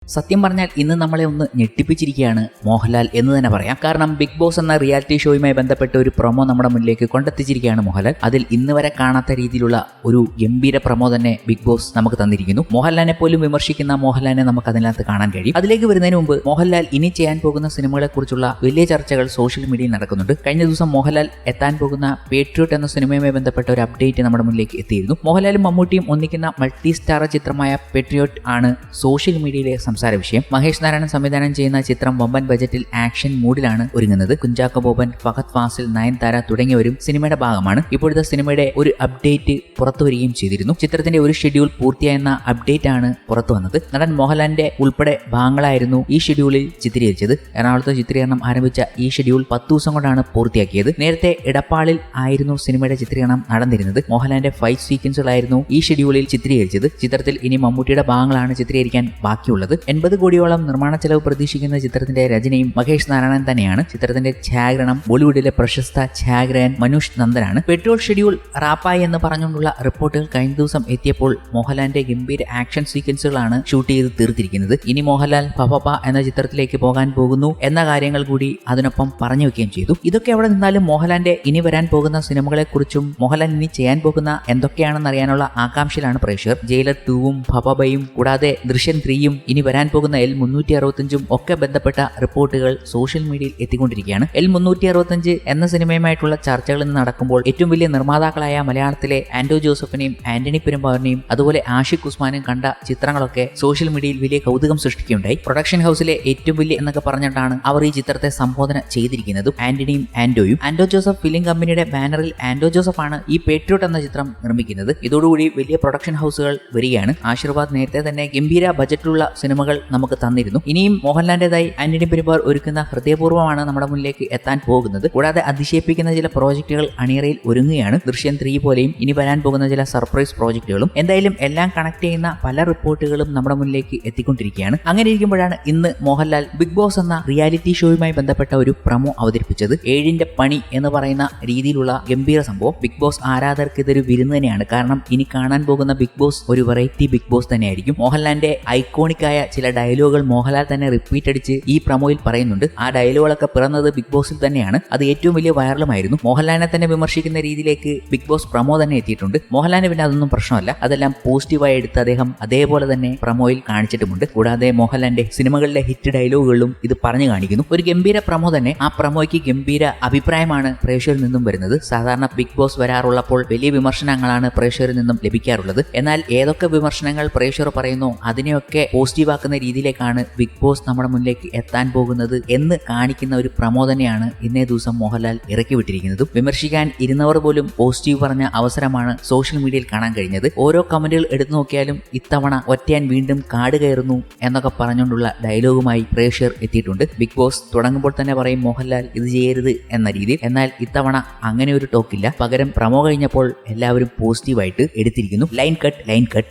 സത്യം പറഞ്ഞാൽ ഇന്ന് നമ്മളെ ഒന്ന് ഞെട്ടിപ്പിച്ചിരിക്കുകയാണ് മോഹൻലാൽ എന്ന് തന്നെ പറയാം. കാരണം ബിഗ് ബോസ് എന്ന റിയാലിറ്റി ഷോയുമായി ബന്ധപ്പെട്ട ഒരു പ്രൊമോ നമ്മുടെ മുന്നിലേക്ക് കൊണ്ടെത്തിച്ചിരിക്കുകയാണ് മോഹൻലാൽ. അതിൽ ഇന്ന് വരെ കാണാത്ത രീതിയിലുള്ള ഒരു ഗംഭീര പ്രൊമോ തന്നെ ബിഗ് ബോസ് നമുക്ക് തന്നിരിക്കുന്നു. മോഹൻലാലിനെ പോലും വിമർശിക്കുന്ന മോഹൻലാലിനെ നമുക്ക് അതിനകത്ത് കാണാൻ കഴിയും. അതിലേക്ക് വരുന്നതിന് മുമ്പ് മോഹൻലാൽ ഇനി ചെയ്യാൻ പോകുന്ന സിനിമകളെ കുറിച്ചുള്ള വലിയ ചർച്ചകൾ സോഷ്യൽ മീഡിയയിൽ നടക്കുന്നുണ്ട്. കഴിഞ്ഞ ദിവസം മോഹൻലാൽ എത്താൻ പോകുന്ന പേട്രിയോട്ട് എന്ന സിനിമയുമായി ബന്ധപ്പെട്ട ഒരു അപ്ഡേറ്റ് നമ്മുടെ മുന്നിലേക്ക് എത്തിയിരുന്നു. മോഹൻലാലും മമ്മൂട്ടിയും ഒന്നിക്കുന്ന മൾട്ടി സ്റ്റാർ ചിത്രമായ പേട്രിയോട്ട് ആണ് സോഷ്യൽ മീഡിയയിലെ സംസാര വിഷയം. മഹേഷ് നാരായണൻ സംവിധാനം ചെയ്യുന്ന ചിത്രം വമ്പൻ ബജറ്റിൽ ആക്ഷൻ മൂഡിലാണ് ഒരുങ്ങുന്നത്. കുഞ്ചാക്കോ ബോബൻ, ഫഹദ് ഫാസിൽ, നയൻതാര തുടങ്ങിയവരും സിനിമയുടെ ഭാഗമാണ്. ഇപ്പോഴത്തെ സിനിമയുടെ ഒരു അപ്ഡേറ്റ് പുറത്തു വരികയും ചെയ്തിരുന്നു. ചിത്രത്തിന്റെ ഒരു ഷെഡ്യൂൾ പൂർത്തിയായെന്ന അപ്ഡേറ്റ് ആണ് പുറത്തു വന്നത്. നടൻ മോഹൻലാലിന്റെ ഉൾപ്പെടെ ഭാഗങ്ങളായിരുന്നു ഈ ഷെഡ്യൂളിൽ ചിത്രീകരിച്ചത്. എറണാകുളത്ത് ചിത്രീകരണം ആരംഭിച്ച ഈ ഷെഡ്യൂൾ 10 ദിവസം കൊണ്ടാണ് പൂർത്തിയാക്കിയത്. നേരത്തെ എടപ്പാളിൽ ആയിരുന്നു സിനിമയുടെ ചിത്രീകരണം നടന്നിരുന്നത്. മോഹൻലാലിന്റെ ഫൈറ്റ് സീക്വൻസുകളായിരുന്നു ഈ ഷെഡ്യൂളിൽ ചിത്രീകരിച്ചത്. ചിത്രത്തിൽ ഇനി മമ്മൂട്ടിയുടെ ഭാഗങ്ങളാണ് ചിത്രീകരിക്കാൻ ബാക്കിയുള്ളത്. 80 കോടിയോളം നിർമ്മാണ ചെലവ് പ്രതീക്ഷിക്കുന്ന ചിത്രത്തിന്റെ രചനയും മഹേഷ് നാരായണൻ തന്നെയാണ്. ചിത്രത്തിന്റെ ഛായാഗ്രഹണം ബോളിവുഡിലെ പ്രശസ്ത ഛായാഗ്രഹൻ മനോജ് നന്ദനാണ്. പെട്രോൾ ഷെഡ്യൂൾ റാപ്പായി എന്ന് പറഞ്ഞുകൊണ്ടുള്ള റിപ്പോർട്ടുകൾ കഴിഞ്ഞ ദിവസം എത്തിയപ്പോൾ മോഹൻലാലിന്റെ ഗംഭീര ആക്ഷൻ സീക്വൻസുകളാണ് ഷൂട്ട് ചെയ്ത് തീർത്തിരിക്കുന്നത്. ഇനി മോഹൻലാൽ പപ്പ എന്ന ചിത്രത്തിലേക്ക് പോകാൻ പോകുന്നു എന്ന കാര്യങ്ങൾ കൂടി അതിനൊപ്പം പറഞ്ഞു വെക്കുകയും ചെയ്തു. ഇതൊക്കെ അവിടെ നിന്നാലും മോഹൻലാലിന്റെ ഇനി വരാൻ പോകുന്ന സിനിമകളെ കുറിച്ചും മോഹൻലാൽ ഇനി ചെയ്യാൻ പോകുന്ന എന്തൊക്കെയാണെന്ന് അറിയാനുള്ള ആകാംക്ഷയിലാണ് പ്രേക്ഷകർ. ജയിലർ 2ഉം ഭബയും കൂടാതെ ദൃശ്യം 3യും ഇനി വരാൻ പോകുന്ന L365 ഒക്കെ ബന്ധപ്പെട്ട റിപ്പോർട്ടുകൾ സോഷ്യൽ മീഡിയയിൽ എത്തിക്കൊണ്ടിരിക്കുകയാണ്. L365 എന്ന സിനിമയുമായിട്ടുള്ള ചർച്ചകൾ ഇന്ന് നടക്കുമ്പോൾ ഏറ്റവും വലിയ നിർമ്മാതാക്കളായ മലയാളത്തിലെ ആന്റോ ജോസഫിനെയും ആന്റണി പെരുമ്പാവൂരിനെയും അതുപോലെ ആഷിഖ് ഉസ്മാനും കണ്ട ചിത്രങ്ങളൊക്കെ സോഷ്യൽ മീഡിയയിൽ വലിയ കൗതുകം സൃഷ്ടിക്കുകയുണ്ടായി. പ്രൊഡക്ഷൻ ഹൗസിലെ ഏറ്റവും വലിയ എന്നൊക്കെ പറഞ്ഞിട്ടാണ് അവർ ഈ ചിത്രത്തെ സംബോധന ചെയ്തിരിക്കുന്നതും ആന്റണിയും ആന്റോയും. ആന്റോ ജോസഫ് ഫിലിം കമ്പനിയുടെ ബാനറിൽ ആന്റോ ജോസഫ് ആണ് ഈ പേട്രിയോട്ട് എന്ന ചിത്രം നിർമ്മിക്കുന്നത്. ഇതോടുകൂടി വലിയ പ്രൊഡക്ഷൻ ഹൗസുകൾ വരികയാണ്. ആശീർവാദ് നേരത്തെ തന്നെ ഗംഭീര ബജറ്റുള്ള സിനിമകൾ നമുക്ക് തന്നിരുന്നു. ഇനിയും മോഹൻലാലിന്റേതായി ആന്റണി പെരുമ്പാവൂർ ഒരുക്കുന്ന ഹൃദയപൂർവ്വമാണ് നമ്മുടെ മുന്നിലേക്ക് എത്താൻ പോകുന്നത്. കൂടാതെ അതിശയിപ്പിക്കുന്ന ചില പ്രോജക്റ്റുകൾ അണിയറയിൽ ഒരുങ്ങുകയാണ്. ദൃശ്യം 3 പോലെയും ഇനി വരാൻ പോകുന്ന ചില സർപ്രൈസ് പ്രോജക്റ്റുകളും. എന്തായാലും എല്ലാം കണക്ട് ചെയ്യുന്ന പല റിപ്പോർട്ടുകളും നമ്മുടെ മുന്നിലേക്ക് എത്തിക്കൊണ്ടിരിക്കുകയാണ്. അങ്ങനെ ഇരിക്കുമ്പോഴാണ് ഇന്ന് മോഹൻലാൽ ബിഗ് ബോസ് എന്ന റിയാലിറ്റി ഷോയുമായി ബന്ധപ്പെട്ട ഒരു പ്രമോ അവതരിപ്പിച്ചത്. 7ന്റെ പണി എന്ന് പറയുന്ന രീതിയിലുള്ള ഗംഭീര സംഭവം. ബിഗ് ബോസ് ആരാധകർക്ക് ഇതൊരു വിരുന്ന് തന്നെയാണ്. കാരണം ഇനി കാണാൻ പോകുന്ന ബിഗ് ബോസ് ഒരു വെറൈറ്റി ബിഗ് ബോസ് തന്നെയായിരിക്കും. മോഹൻലാലിന്റെ ഐക്കോണിക്കായ ചില ഡയലോഗുകൾ മോഹൻലാൽ തന്നെ റിപ്പീറ്റ് അടിച്ച് ഈ പ്രമോയിൽ പറയുന്നുണ്ട്. ആ ഡയലോഗുകളൊക്കെ പിറന്നത് ബിഗ് ബോസിൽ തന്നെയാണ്. അത് ഏറ്റവും വലിയ വൈറലുമായിരുന്നു. മോഹൻലാലിനെ തന്നെ വിമർശിക്കുന്ന രീതിയിലേക്ക് ബിഗ് ബോസ് പ്രമോ തന്നെ എത്തിയിട്ടുണ്ട്. മോഹൻലാലിന് പിന്നെ അതൊന്നും പ്രശ്നമല്ല. അതെല്ലാം പോസിറ്റീവായി എടുത്ത് അദ്ദേഹം അതേപോലെ തന്നെ പ്രമോയിൽ കാണിച്ചിട്ടുമുണ്ട്. കൂടാതെ മോഹൻലാലിന്റെ സിനിമകളിലെ ഹിറ്റ് ഡയലോഗുകളിലും ഇത് പറഞ്ഞു കാണിക്കുന്നു. ഒരു ഗംഭീര പ്രമോ തന്നെ. ആ പ്രമോയ്ക്ക് ഗംഭീര അഭിപ്രായമാണ് പ്രേക്ഷകരിൽ നിന്നും വരുന്നത്. സാധാരണ ബിഗ് ബോസ് വരാറുള്ളപ്പോൾ വലിയ വിമർശനങ്ങളാണ് പ്രേക്ഷകരിൽ നിന്നും ലഭിക്കാറുള്ളത്. എന്നാൽ ഏതൊക്കെ വിമർശനങ്ങൾ പ്രേക്ഷകർ പറയുന്നു അതിനെയൊക്കെ പോസിറ്റീവ് ആക്കുന്ന രീതിയിലേക്കാണ് ബിഗ് ബോസ് നമ്മുടെ മുന്നിലേക്ക് എത്താൻ പോകുന്നത് എന്ന് കാണിക്കുന്ന ഒരു പ്രമോ തന്നെയാണ് ഇന്നേ ദിവസം മോഹൻലാൽ ഇറക്കി വിട്ടിരിക്കുന്നതും. വിമർശിക്കാൻ ഇരുന്നവർ പോലും പോസിറ്റീവ് പറഞ്ഞ അവസരമാണ് സോഷ്യൽ മീഡിയയിൽ കാണാൻ കഴിഞ്ഞത്. ഓരോ കമന്റുകൾ എടുത്തു നോക്കിയാലും ഇത്തവണ ഒറ്റയാൻ വീണ്ടും കാട് കയറുന്നു എന്നൊക്കെ പറഞ്ഞുകൊണ്ടുള്ള ഡയലോഗുമായി പ്രേക്ഷകർ എത്തിയിട്ടുണ്ട്. ബിഗ് ബോസ് തുടങ്ങുമ്പോൾ തന്നെ പറയും മോഹൻലാൽ ഇത് ചെയ്യരുത് എന്ന രീതിയിൽ. എന്നാൽ ഇത്തവണ അങ്ങനെ ഒരു ടോക്കില്ല. പകരം പ്രമോ കഴിഞ്ഞപ്പോൾ എല്ലാവരും പോസിറ്റീവായിട്ട് എടുത്തിരിക്കുന്നു. Line cut